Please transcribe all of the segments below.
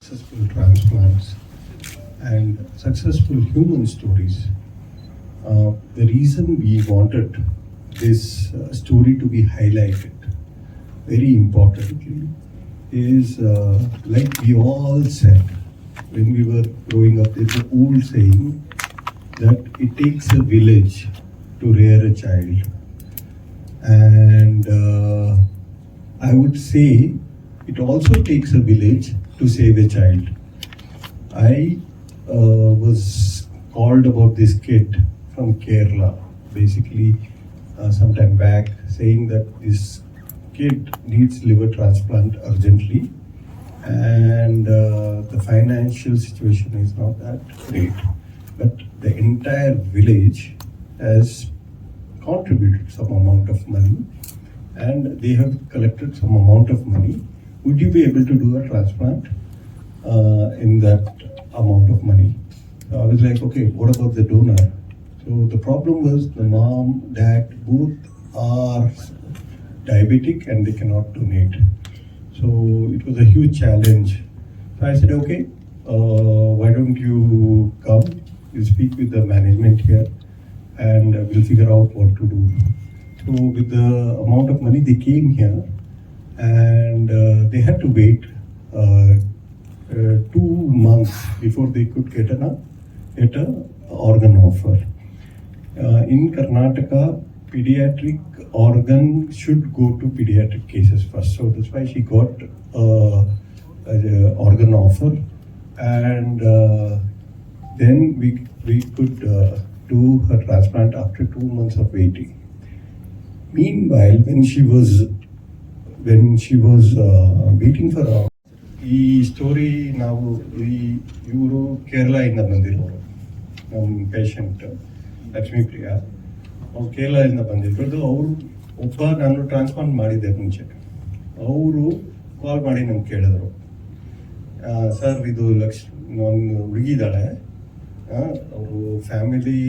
successful transplants and successful human stories. The reason we wanted this story to be highlighted, very importantly, is like we all said when we were growing up, there's an old saying that it takes a village to rear a child. And I would say it also takes a village to save a child. I was called about this kid from Kerala, basically some time back, saying that this kid needs liver transplant urgently, and the financial situation is not that great. But the entire village has contributed some amount of money, and they have collected some amount of money. Would you be able to do a transplant in that amount of money? So I was like, okay, what about the donor? So the problem was the mom, dad, both are diabetic and they cannot donate. So it was a huge challenge. So I said, okay, why don't you come? We'll speak with the management here and we'll figure out what to do. So with the amount of money, they came here and they had to wait 2 months before they could get an organ offer. In Karnataka, pediatric organ should go to pediatric cases first. So that's why she got an organ offer, and then we could do her transplant after 2 months of waiting. Meanwhile, when she was waiting for ಈ story ನಾವು ಇವರು ಕೇರಳದಿಂದ ಬಂದಿರೋರು, ನಮ್ಮ patient Lakshmi Priya ಅವ್ರು ಕೇರಳದಿಂದ ಬಂದಿರೋದು. ಅವರು ಒಬ್ಬ ನಾನು ಟ್ರಾನ್ಸ್ಪ್ಲಾಂಟ್ ಮಾಡಿದ್ದೆ ಮುಂಚೆ, ಅವರು ಕಾಲ್ ಮಾಡಿ ನಮ್ಗೆ ಕೇಳಿದ್ರು, ಸರ್ ಇದು ಒಂದು ಹುಡುಗಿದ್ದಾಳೆ, ಅವರು family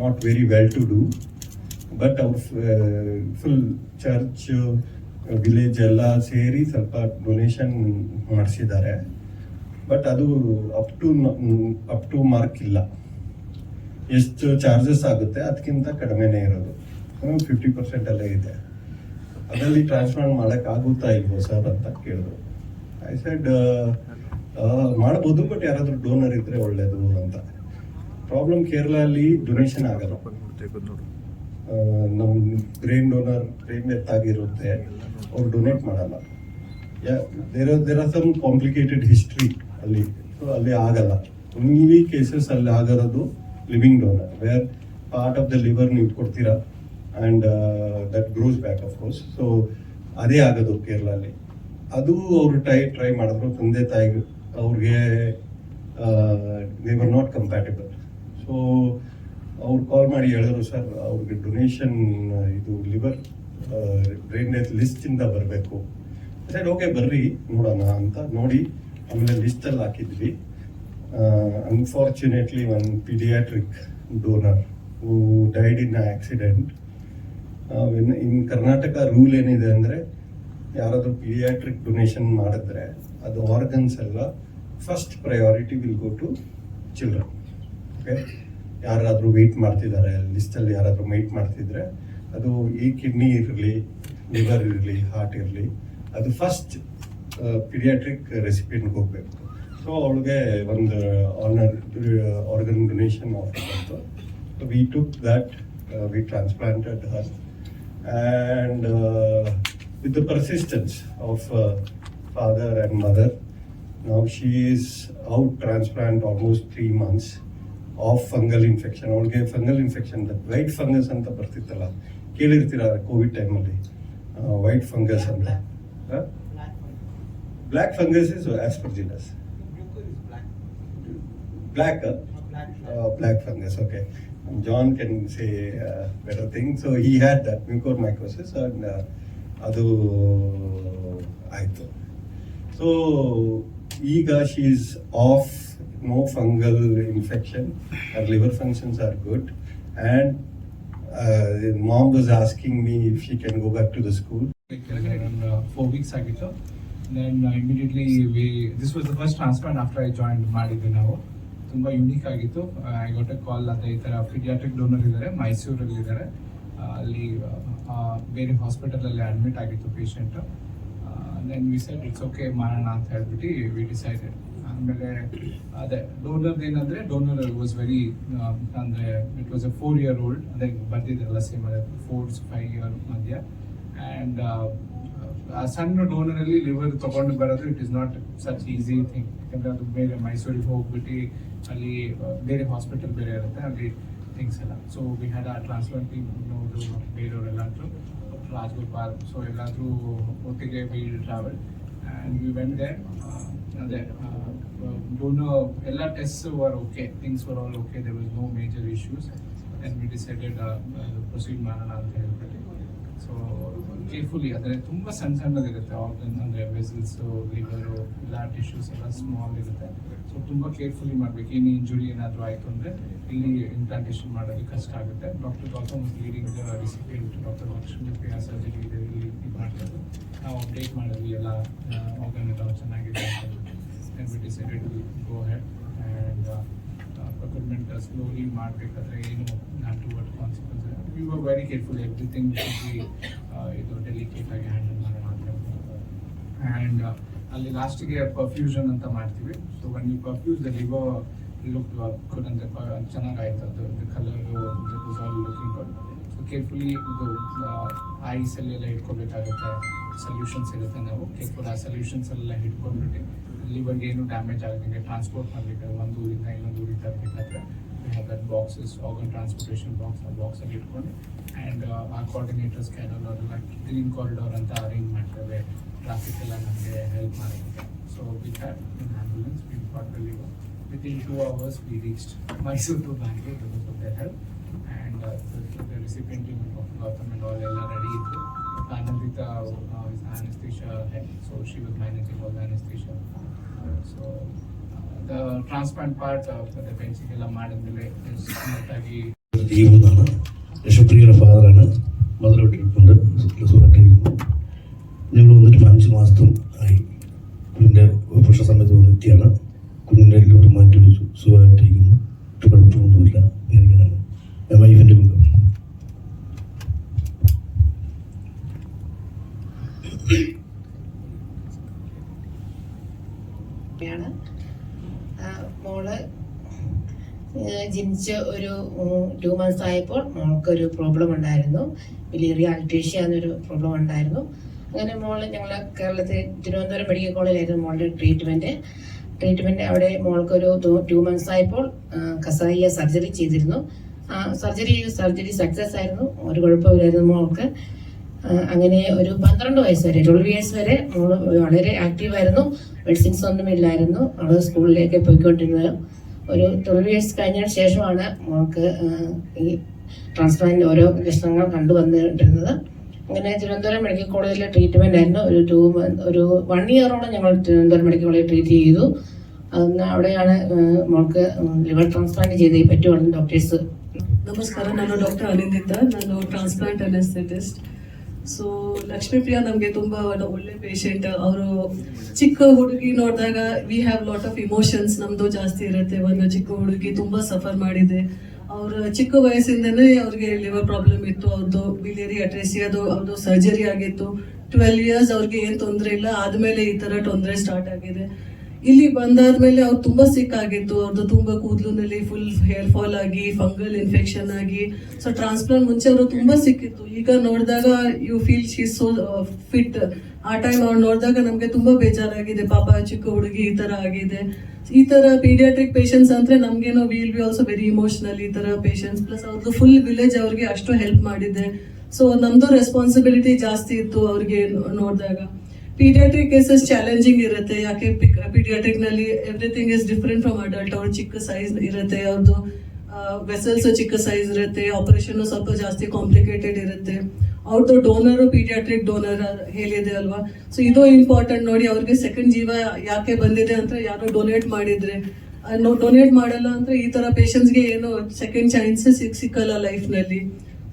not very well to do, but ಅವ್ರು ಫುಲ್ ಚರ್ಚ್ ವಿಲೇಜ್ ಎಲ್ಲ ಸೇರಿ ಸ್ವಲ್ಪ ಡೊನೇಷನ್ ಮಾಡಿಸಿದ್ದಾರೆ. ಬಟ್ ಅದು ಅಪ್ ಟು ಮಾರ್ಕ್ ಇಲ್ಲ, ಎಷ್ಟು ಚಾರ್ಜಸ್ ಆಗುತ್ತೆ ಅದಕ್ಕಿಂತ ಕಡಿಮೆನೇ ಇರೋದು, 50% ಅಲ್ಲೇ ಇದೆ. ಅದರಲ್ಲಿ ಟ್ರಾನ್ಸ್ಪ್ಲಾಂಟ್ ಮಾಡೋಕ್ಕಾಗುತ್ತಾ ಇಲ್ವೋ ಸರ್ ಅಂತ ಕೇಳಿದ್ರು. ಐ ಸೆಡ್ ಮಾಡ್ಬೋದು, ಬಟ್ ಯಾರಾದರೂ ಡೋನರ್ ಇದ್ರೆ ಒಳ್ಳೇದು ಅಂತ. ಪ್ರಾಬ್ಲಮ್ ಕೇರಳಲ್ಲಿ ಡೊನೇಷನ್ ಆಗಲ್ಲ. ನಮ್ಮ ಬ್ರೈನ್ ಡೋನರ್ ಬ್ರೈನ್ ಡೆತ್ ಆಗಿರುತ್ತೆ, ಅವ್ರು ಡೊನೇಟ್ ಮಾಡಲ್ಲ. There are some complicated history ಅಲ್ಲಿ, ಸೊ ಅಲ್ಲಿ ಆಗಲ್ಲ. ಓನ್ಲಿ ಕೇಸಸ್ ಅಲ್ಲಿ ಆಗಿರೋದು living donor, where part of the liver ನೀವು ಕೊಡ್ತೀರಾ and that grows back of course. So ಅದೇ ಆಗೋದು ಕೇರಳಲ್ಲಿ. ಅದು ಅವರು ಟ್ರೈ ಮಾಡಿದ್ರು, ತಂದೆ ತಾಯಿಗೆ ಅವ್ರಿಗೆ they were not compatible. So ಅವ್ರು ಕಾಲ್ ಮಾಡಿ ಹೇಳಿದ್ರು, ಸರ್ ಅವ್ರಿಗೆ ಡೊನೇಷನ್ ಇದು ಲಿವರ್ ಬ್ರೈನ್ ಡೆತ್ ಲಿಸ್ಟಿಂದ ಬರಬೇಕು. ಸೈಡ್ ಓಕೆ ಬರ್ರಿ ನೋಡೋಣ ಅಂತ ನೋಡಿ ಆಮೇಲೆ ಲಿಸ್ಟಲ್ಲಿ ಹಾಕಿದ್ವಿ. Unfortunately one pediatric donor who died in accident. In Karnataka rule ಏನಿದೆ ಅಂದರೆ, ಯಾರಾದರೂ ಪೀಡಿಯಾಟ್ರಿಕ್ ಡೊನೇಷನ್ ಮಾಡಿದ್ರೆ ಅದು ಆರ್ಗನ್ಸ್ ಎಲ್ಲ first priority will go to children. Okay, ಯಾರಾದರೂ ವೆಯ್ಟ್ ಮಾಡ್ತಿದ್ದಾರೆ ಲಿಸ್ಟಲ್ಲಿ, ಯಾರಾದರೂ ವೆಯ್ಟ್ ಮಾಡ್ತಿದ್ರೆ ಅದು ಈ ಕಿಡ್ನಿ ಇರಲಿ, ಲಿವರ್ ಇರಲಿ, ಹಾರ್ಟ್ ಇರಲಿ, ಅದು ಫಸ್ಟ್ ಪೀಡಿಯಾಟ್ರಿಕ್ ರೆಸಿಪಿಯನ್ಗೆ ಹೋಗಬೇಕು. ಸೊ ಅವಳಿಗೆ ಒಂದು ಆರ್ಗನ್ ಡೊನೇಷನ್ ಆಫರ್ ಬಂತು. So we took that, we transplanted her, and with the persistence of father and mother, now she is out transplant almost 3 months of fungal infection. ಅವಳಿಗೆ fungal infection, white fungus ಅಂತ ಬರ್ತಿತ್ತಲ್ಲ, ಕೇಳಿರ್ತೀರ covid ಟೈಮಲ್ಲಿ, white fungus ಅಂತ. Black fungus is aspergillus. Black fungus, okay. John can say better thing. So he had that mucormycosis and ಅದು ಆಯಿತು. So ಈಗ she is off, no fungal infection, her liver functions are good, and mom was asking me if she can go back to the school. 4 weeks ಆಗಿತ್ತು. Then immediately this was the first transplant after I joined ಮಾಡಿದ್ವಿ ನಾವು. ತುಂಬ unique ಆಗಿತ್ತು. I got a ಕಾಲ್ ಅಂತ ಈ ಥರ paediatric donor ಇದ್ದಾರೆ, ಮೈಸೂರಲ್ಲಿ ಇದ್ದಾರೆ, ಅಲ್ಲಿ ಬೇರೆ ಹಾಸ್ಪಿಟಲಲ್ಲಿ ಅಡ್ಮಿಟ್ ಆಗಿತ್ತು patient. Then we said it's okay ಮಾಡೋಣ ಅಂತ ಹೇಳ್ಬಿಟ್ಟು ವಿ ಡಿಸೈಡೆಡ್. ಆಮೇಲೆ ಅದೇ ಡೋನರ್ ಏನಂದರೆ ಡೋನರ್ ವಾಸ್ ವೆರಿ ಅಂದರೆ ಇಟ್ ವಾಸ್ ಅ 4-year-old, ಅದೇ ಬರ್ತಿದ್ದೆಲ್ಲ ಸೇಮ್ ಅದೇ 4-5 year ಮಧ್ಯ. ಆ್ಯಂಡ್ ಆ ಸಣ್ಣ ಡೋನರಲ್ಲಿ ಲಿವರ್ ತೊಗೊಂಡು ಬರೋದು it is not such easy thing. ಯಾಕಂದರೆ ಅದು ಬೇರೆ ಮೈಸೂರಿಗೆ ಹೋಗ್ಬಿಟ್ಟು ಅಲ್ಲಿ ಬೇರೆ ಹಾಸ್ಪಿಟಲ್ ಬೇರೆ ಇರುತ್ತೆ, ಅಲ್ಲಿ ಥಿಂಗ್ಸ್ ಎಲ್ಲ. So we had a transplant team ನೋಡು ಬೇರೆಯವರೆಲ್ಲರೂ ರಾಜಗೋಪಾಲ್, ಸೊ ಎಲ್ಲಾದರೂ ಒಟ್ಟಿಗೆ we travel and we went there. ಅದೇ ಡೋನರ್ ಎಲ್ಲ test were okay, things were all okay, there was no major issues and we decided proceed ಮಾಡೋಣ ಅಂತ ಹೇಳ್ಬಿಟ್ಟು. ಸೊ ಕೇರ್ಫುಲಿ ಅಂದರೆ ತುಂಬ ಸಣ್ಣದಿರುತ್ತೆ ಆರ್ಗನ್, ಅಂದರೆ ವೆಸಲ್ಸು, ಲಿವರು, ಎಲ್ಲ ಟಿಶ್ಯೂಸ್ ಎಲ್ಲ ಸ್ಮಾಲ್ ಇರುತ್ತೆ. ಸೊ ತುಂಬ ಕೇರ್ಫುಲಿ ಮಾಡಬೇಕು. ಏನು ಇಂಜುರಿ ಏನಾದರೂ ಆಯಿತು ಅಂದರೆ ಇಲ್ಲಿ ಇಂಪ್ಲಾಂಟೇಷನ್ ಮಾಡೋದು ಕಷ್ಟ ಆಗುತ್ತೆ. Doctor Gautam leading recipient, doctor Lakshmi surgery ಇದೆ, ಇಲ್ಲಿ ಇದು ಮಾಡ್ತಾರೆ. ನಾವು ಅಪ್ಡೇಟ್ ಮಾಡಿದ್ವಿ ಎಲ್ಲ ಆರ್ಗನ್ ಎಲ್ಲ ಚೆನ್ನಾಗಿದೆ ಅಂತ decided to go ahead. And procurement slowly ಮಾಡಬೇಕಾದ್ರೆ ಏನು not to what consequence. We were very careful, everything ಇದು ಡೆಲಿಕೇಟ್ ಆಗಿ ಹ್ಯಾಂಡಲ್ ಮಾಡೋಣ ಅಂತ. ಆ್ಯಂಡ್ ಅಲ್ಲಿ ಲಾಸ್ಟಿಗೆ ಪರ್ಫ್ಯೂಷನ್ ಅಂತ ಮಾಡ್ತೀವಿ. So once you perfuse the liver look good ಅಂತ ಚೆನ್ನಾಗಾಯ್ತು, ಅದು colour was all looking good. So carefully ಇದು ಐಸಲ್ಲೆಲ್ಲ ಇಟ್ಕೋಬೇಕಾಗುತ್ತೆ, ಸೊಲ್ಯೂಷನ್ಸ್ ಇರುತ್ತೆ. ನಾವು ಕೇರ್ಫುಲ್ ಆ ಸೊಲ್ಯೂಷನ್ಸ್ ಎಲ್ಲ ಇಟ್ಕೊಂಡ್ಬಿಟ್ಟು ಲಿವರ್ಗೆ ಏನು ಡ್ಯಾಮೇಜ್ ಆಗುತ್ತೆ ಟ್ರಾನ್ಸ್ಪೋರ್ಟ್ ಮಾಡಬೇಕಾದ್ರೆ ಒಂದು ಊರಿಂದ ಇನ್ನೊಂದು ಊರಿಗೆ ತರಬೇಕಾದ್ರೆ that boxes, organ transportation box, ಆ ಬಾಕ್ಸಲ್ಲಿ ಇಟ್ಕೊಂಡು ಆ್ಯಂಡ್ ಆ ಕೋಆರ್ಡಿನೇಟರ್ಸ್ ಕ್ಯಾರಲ್ ಅವರೆಲ್ಲ ಗ್ರೀನ್ ಕಾರಿಡಾರ್ ಅಂತ ಅರೇಂಜ್ ಮಾಡ್ತೇವೆ, ಟ್ರಾಫಿಕ್ ಎಲ್ಲ ನಮಗೆ ಹೆಲ್ಪ್ ಮಾಡೋಕ್ಕೆ. So with that in ambulance we got the liver. Within 2 hours we reached Mysore to Bangalore because of their help. And the recipient team of Gautam and all ಎಲ್ಲ ready ಇತ್ತು. Anandita is anesthesia head, so she was managing all the anesthesia. So the transplant part the benching ಎಲ್ಲ ಮಾಡಿದ್ಮೇಲೆ ಸ್ಮೂತಾಗಿ ജീവനാണ് യശപ്രിയയുടെ ഫാദറാണ്. Mother വിട്ടിട്ടുണ്ട് സുഖമായിട്ടിരിക്കുന്നു. ഞങ്ങൾ വന്നിട്ട് 5 മാസം ആയി. കുഞ്ഞിൻ്റെ പുരുഷ സമയത്ത് വന്നെത്തിയാണ്. കുഞ്ഞിൻ്റെ ലിവർ മാറ്റി വെച്ചു, സുഖമായിട്ടിരിക്കുന്നു, കുഴപ്പമൊന്നുമില്ല. ഇങ്ങനെയാണ് വൈഫിൻ്റെ കൂടെ. മോള് ജനിച്ച് ഒരു 2 months ആയപ്പോൾ മോൾക്കൊരു പ്രോബ്ലം ഉണ്ടായിരുന്നു, ബിലിയറി അൾട്രേഷ്യ എന്നൊരു പ്രോബ്ലം ഉണ്ടായിരുന്നു. അങ്ങനെ മോള് ഞങ്ങൾ കേരളത്തിൽ തിരുവനന്തപുരം മെഡിക്കൽ കോളേജിലായിരുന്നു മോളുടെ ട്രീറ്റ്മെൻറ്റ്. അവിടെ മോൾക്കൊരു 2 months ആയപ്പോൾ കസായിയ സർജറി ചെയ്തിരുന്നു. സർജറി സക്സസ് ആയിരുന്നു, ഒരു കുഴപ്പമില്ലായിരുന്നു മോൾക്ക്. അങ്ങനെ ഒരു 12 വയസ്സ് വരെ 12 years വരെ മോള് വളരെ ആക്റ്റീവായിരുന്നു, മെഡിസിൻസ് ഒന്നും ഇല്ലായിരുന്നു, അവൾ സ്കൂളിലേക്ക് പോയിക്കൊണ്ടിരുന്നത്. ഒരു 12 years കഴിഞ്ഞതിന് ശേഷമാണ് മോൾക്ക് ഈ ട്രാൻസ്പ്ലാന്റ് ഓരോ ലക്ഷണങ്ങൾ കണ്ടുവന്നിരുന്നത്. അങ്ങനെ തിരുവനന്തപുരം മെഡിക്കൽ കോളേജിലെ ട്രീറ്റ്മെന്റ് ആയിരുന്നു. ഒരു 1 year-ഓളം ഞങ്ങൾ തിരുവനന്തപുരം മെഡിക്കൽ കോളേജിൽ ട്രീറ്റ് ചെയ്തു. അവിടെയാണ് മോൾക്ക് ലിവർ ട്രാൻസ്പ്ലാന്റ് ചെയ്തേ പറ്റുള്ളൂ ഡോക്ടേഴ്സ്. ನಮಸ್ಕಾರ, ನಾನು ಡಾಕ್ಟರ್ ಅನಿಂದಿತಾ, ನಾನು ಟ್ರಾನ್ಸ್ಪ್ಲಾಂಟ್ ಅನೆಸ್ಥೆಟಿಸ್ಟ್. ಸೊ ಲಕ್ಷ್ಮೀಪ್ರಿಯಾ ನಮಗೆ ತುಂಬಾ ಒಳ್ಳೆ ಪೇಷಂಟ್. ಅವರು ಚಿಕ್ಕ ಹುಡುಗಿ ನೋಡಿದಾಗ we have lot of emotions ನಮ್ದು ಜಾಸ್ತಿ ಇರುತ್ತೆ. ಒಂದು ಚಿಕ್ಕ ಹುಡುಗಿ ತುಂಬಾ ಸಫರ್ ಮಾಡಿದೆ. ಅವ್ರ ಚಿಕ್ಕ ವಯಸ್ಸಿಂದನೇ ಅವ್ರಿಗೆ ಲಿವರ್ ಪ್ರಾಬ್ಲಮ್ ಇತ್ತು, ಅವ್ರದ್ದು ಬಿಲಿಯರಿ ಅಟ್ರೇಸಿಯಾದು ಅವ್ರದ್ದು ಸರ್ಜರಿ ಆಗಿತ್ತು. 12 years ಅವ್ರಿಗೆ ಏನ್ ತೊಂದರೆ ಇಲ್ಲ, ಆದ್ಮೇಲೆ ಈ ತರ ತೊಂದರೆ ಸ್ಟಾರ್ಟ್ ಆಗಿದೆ. ಇಲ್ಲಿ ಬಂದಾದ್ಮೇಲೆ ಅವ್ರು ತುಂಬಾ ಸಿಕ್ ಆಗಿತ್ತು, ಅವ್ರದ್ದು ತುಂಬಾ ಕೂದಲಿನಲ್ಲಿ ಫುಲ್ ಹೇರ್ ಫಾಲ್ ಆಗಿ, ಫಂಗಲ್ ಇನ್ಫೆಕ್ಷನ್ ಆಗಿ. ಸೊ ಟ್ರಾನ್ಸ್ಪ್ಲಾಂಟ್ ಮುಂಚೆ ಅವರು ತುಂಬಾ ಸಿಕ್ಕಿತ್ತು. ಈಗ ನೋಡಿದಾಗ you feel she so fit. ಆ ಟೈಮ್ ಅವ್ರು ನೋಡಿದಾಗ ನಮ್ಗೆ ತುಂಬಾ ಬೇಜಾರಾಗಿದೆ, ಪಾಪ ಚಿಕ್ಕ ಹುಡುಗಿ ಈ ತರ ಆಗಿದೆ. ಈ ತರ ಪೀಡಿಯಾಟ್ರಿಕ್ ಪೇಷಂಟ್ಸ್ ಅಂದ್ರೆ ನಮ್ಗೇನೋ will be also very emotional ಈ ತರ ಪೇಷಂಟ್ಸ್. ಪ್ಲಸ್ ಅವ್ರದ್ದು ಫುಲ್ ವಿಲೇಜ್ ಅವ್ರಿಗೆ ಅಷ್ಟು ಹೆಲ್ಪ್ ಮಾಡಿದೆ. ಸೊ ನಮ್ದು ರೆಸ್ಪಾನ್ಸಿಬಿಲಿಟಿ ಜಾಸ್ತಿ ಇತ್ತು ಅವ್ರಿಗೆ ನೋಡಿದಾಗ. ಪೀಡಿಯಾಟ್ರಿಕ್ ಕೇಸಸ್ ಚಾಲೆಂಜಿಂಗ್ ಇರುತ್ತೆ, ಯಾಕೆ ಪೀಡಿಯಾಟ್ರಿಕ್ ನಲ್ಲಿ everything is different from adult. ಅವ್ರ ಚಿಕ್ಕ ಸೈಜ್ ಇರುತ್ತೆ, ಅವ್ರದ್ದು ವೆಸಲ್ಸ್ ಚಿಕ್ಕ ಸೈಜ್ ಇರುತ್ತೆ, ಆಪರೇಷನ್ ಸ್ವಲ್ಪ ಜಾಸ್ತಿ ಕಾಂಪ್ಲಿಕೇಟೆಡ್ ಇರುತ್ತೆ. ಅವ್ರದ್ದು ಡೋನರ್ ಪೀಡಿಯಾಟ್ರಿಕ್ ಡೋನರ್ ಹೇಳಿದೆ ಅಲ್ವಾ. ಸೊ ಇದು ಇಂಪಾರ್ಟೆಂಟ್ ನೋಡಿ, ಅವ್ರಿಗೆ ಸೆಕೆಂಡ್ ಜೀವ ಯಾಕೆ ಬಂದಿದೆ ಅಂತ ಯಾರೋ ಡೊನೇಟ್ ಮಾಡಿದ್ರೆ. ಡೊನೇಟ್ ಮಾಡಲ್ಲ ಅಂದ್ರೆ ಈ ತರ ಪೇಷಂಟ್ಸ್ಗೆ ಏನು ಸೆಕೆಂಡ್ ಚಾನ್ಸಸ್ ಸಿಕ್ಕಲ್ಲ ಲೈಫ್ ನಲ್ಲಿ.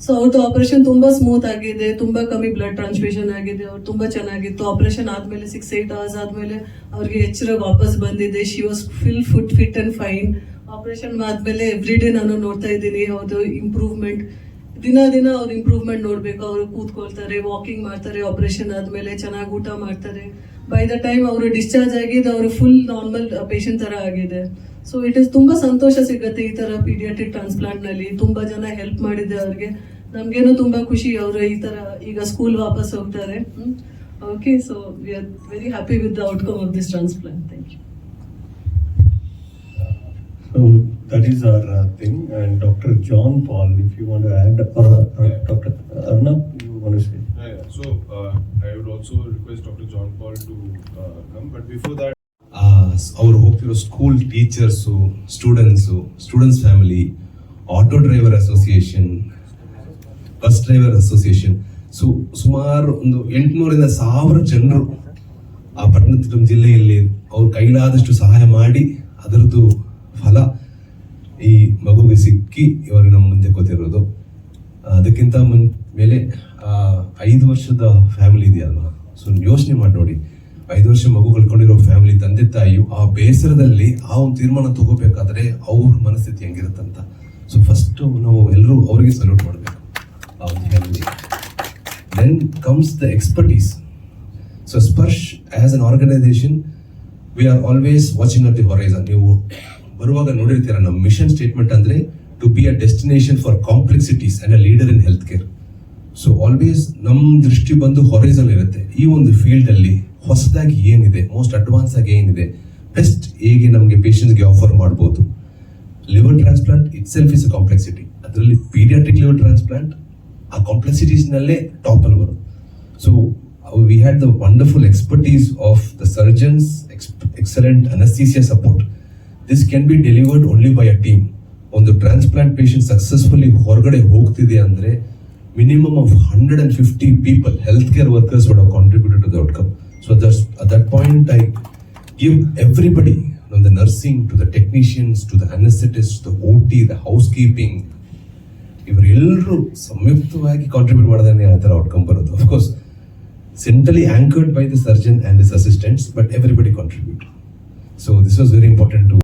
ಸೊ ಅವ್ರದ್ದು ಆಪರೇಷನ್ ತುಂಬಾ ಸ್ಮೂತ್ ಆಗಿದೆ, ತುಂಬಾ ಕಮ್ಮಿ ಬ್ಲಡ್ ಟ್ರಾನ್ಸ್ಫ್ಯೂಷನ್ ಆಗಿದೆ, ಅವ್ರು ತುಂಬಾ ಚೆನ್ನಾಗಿತ್ತು. ಆಪರೇಷನ್ ಆದ್ಮೇಲೆ 6-8 hours ಆದ್ಮೇಲೆ ಅವ್ರಿಗೆ ಎಚ್ಚರ ವಾಪಸ್ ಬಂದಿದೆ. She was fit and fine. Operation ಆದ್ಮೇಲೆ ಎವ್ರಿ ಡೇ ನಾನು ನೋಡ್ತಾ ಇದ್ದೀನಿ ಅವ್ರದ್ದು ಇಂಪ್ರೂವ್ಮೆಂಟ್. ದಿನ ಅವ್ರ ಇಂಪ್ರೂವ್ಮೆಂಟ್ ನೋಡ್ಬೇಕು. ಅವರು ಕೂತ್ಕೊಳ್ತಾರೆ, ವಾಕಿಂಗ್ ಮಾಡ್ತಾರೆ, ಆಪರೇಷನ್ ಆದ್ಮೇಲೆ ಚೆನ್ನಾಗಿ ಊಟ ಮಾಡ್ತಾರೆ. ಬೈ ದ ಟೈಮ್ ಅವರು ಡಿಸ್ಚಾರ್ಜ್ ಆಗಿದ್ದು ಅವರು ಫುಲ್ ನಾರ್ಮಲ್ ಪೇಷಂಟ್ ತರ ಆಗಿದೆ. ಸೊ ಇಟ್ ಇಸ್ ತುಂಬಾ ಸಂತೋಷ ಸಿಗುತ್ತೆ ಈ ತರ ಪೀಡಿಯಾಟ್ರಿಕ್ ಟ್ರಾನ್ಸ್ಪ್ಲಾಂಟ್ ನಲ್ಲಿ. ತುಂಬಾ ಜನ ಹೆಲ್ಪ್ ಮಾಡಿದೆ ಅವ್ರಿಗೆ. ನಮ್ಗೇನು ತುಂಬಾ ಖುಷಿ, ಅವರು ಈ ತರ ಈಗ ಸ್ಕೂಲ್ ವಾಪಸ್ ಹೋಗ್ತಾರೆ. Okay, so we are very happy with the outcome of this transplant. Thank you. So that is our thing. And Dr. John Paul, if you want to add, or Dr. Arnab, you want to say? Yeah. So I would also request Dr. John Paul to come. But before that, ಅವ್ರು ಹೋಗ್ತಿರೋ school teachers, students family, auto driver association, bus driver association, so ಸುಮಾರು ಒಂದು 800ರಿಂದ 1000 ಜನರು ಆ ಪಟ್ಟಣತಿಟ್ಟ ಜಿಲ್ಲೆಯಲ್ಲಿ ಅವ್ರ ಕೈಲಾದಷ್ಟು ಸಹಾಯ ಮಾಡಿ ಅದರದ್ದು ಫಲ ಈ ಮಗುವಿಗೆ ಸಿಕ್ಕಿ ಇವರು ನಮ್ಮ ಮುಂದೆ ಕೂತಿರೋದು. ಅದಕ್ಕಿಂತ ಮೇಲೆ 5 ವರ್ಷದ ಫ್ಯಾಮಿಲಿ ಇದೆಯಲ್ವಾ, ಸೊ ಯೋಚನೆ ಮಾಡಿ ನೋಡಿ, 5 ವರ್ಷ ಮಗು ಕಳ್ಕೊಂಡಿರೋ ಫ್ಯಾಮಿಲಿ, ತಂದೆ ತಾಯಿಯು ಆ ಬೇಸರದಲ್ಲಿ ಆ ಒಂದು ತೀರ್ಮಾನ ತಗೋಬೇಕಾದ್ರೆ ಅವ್ರ ಮನಸ್ಥಿತಿ ಹೆಂಗಿರುತ್ತಂತ. ಸೊ ಫಸ್ಟ್ ನಾವು ಎಲ್ಲರೂ ಅವರಿಗೆ ಸಲ್ಯೂಟ್ ಮಾಡಬೇಕು, ಆ ಒಂದು family. Then comes the expertise. So Sparsh as an organization we are always watching at the horizon. ನೀವು ಬರುವಾಗ ನೋಡಿರ್ತೀರ ನಮ್ಮ ಮಿಷನ್ ಸ್ಟೇಟ್ಮೆಂಟ್ ಅಂದ್ರೆ to be a destination for complexities and a leader in health care. So always ನಮ್ಮ ದೃಷ್ಟಿ ಬಂದು horizon ಇರುತ್ತೆ. ಈ ಒಂದು ಫೀಲ್ಡ್ ಅಲ್ಲಿ ಹೊಸದಾಗಿ ಏನಿದೆ, ಮೋಸ್ಟ್ ಅಡ್ವಾನ್ಸ್ ಆಗಿ ಏನಿದೆ, ಬೆಸ್ಟ್ ಹೇಗೆ ನಮಗೆ ಪೇಷಂಟ್ಸ್ಗೆ ಆಫರ್ ಮಾಡ್ಬೋದು. Liver transplant it self is a complexity. ಅದರಲ್ಲಿ ಪೀಡಿಯಾಟ್ರಿಕ್ ಲಿವರ್ ಟ್ರಾನ್ಸ್ಪ್ಲಾಂಟ್ ಆ ಕಾಂಪ್ಲೆಕ್ಸಿಟೀಸ್ ನಲ್ಲೇ ಟಾಪ್ ಅಲ್ಲಿ ಬರುತ್ತೆ. So we had the wonderful expertise of the surgeons, excellent ಅನಸ್ಥೀಸಿಯಾ support. This can be delivered only by a team. ಒಂದು transplant patient successfully ಹೊರಗಡೆ ಹೋಗ್ತಿದೆ ಅಂದ್ರೆ minimum of 150 people, healthcare workers would have contributed to the outcome. So that's, at that point, I give everybody, from the nursing to the technicians to the anesthetists, the OT, the housekeeping, ಇವರೆಲ್ಲರೂ ಸಂಯುಕ್ತವಾಗಿ contribute ಮಾಡಿದ್ರೆ ಆ ಥರ outcome ಬರೋದು. Of course centrally anchored by the surgeon and his assistants, but everybody contribute. So this was very important to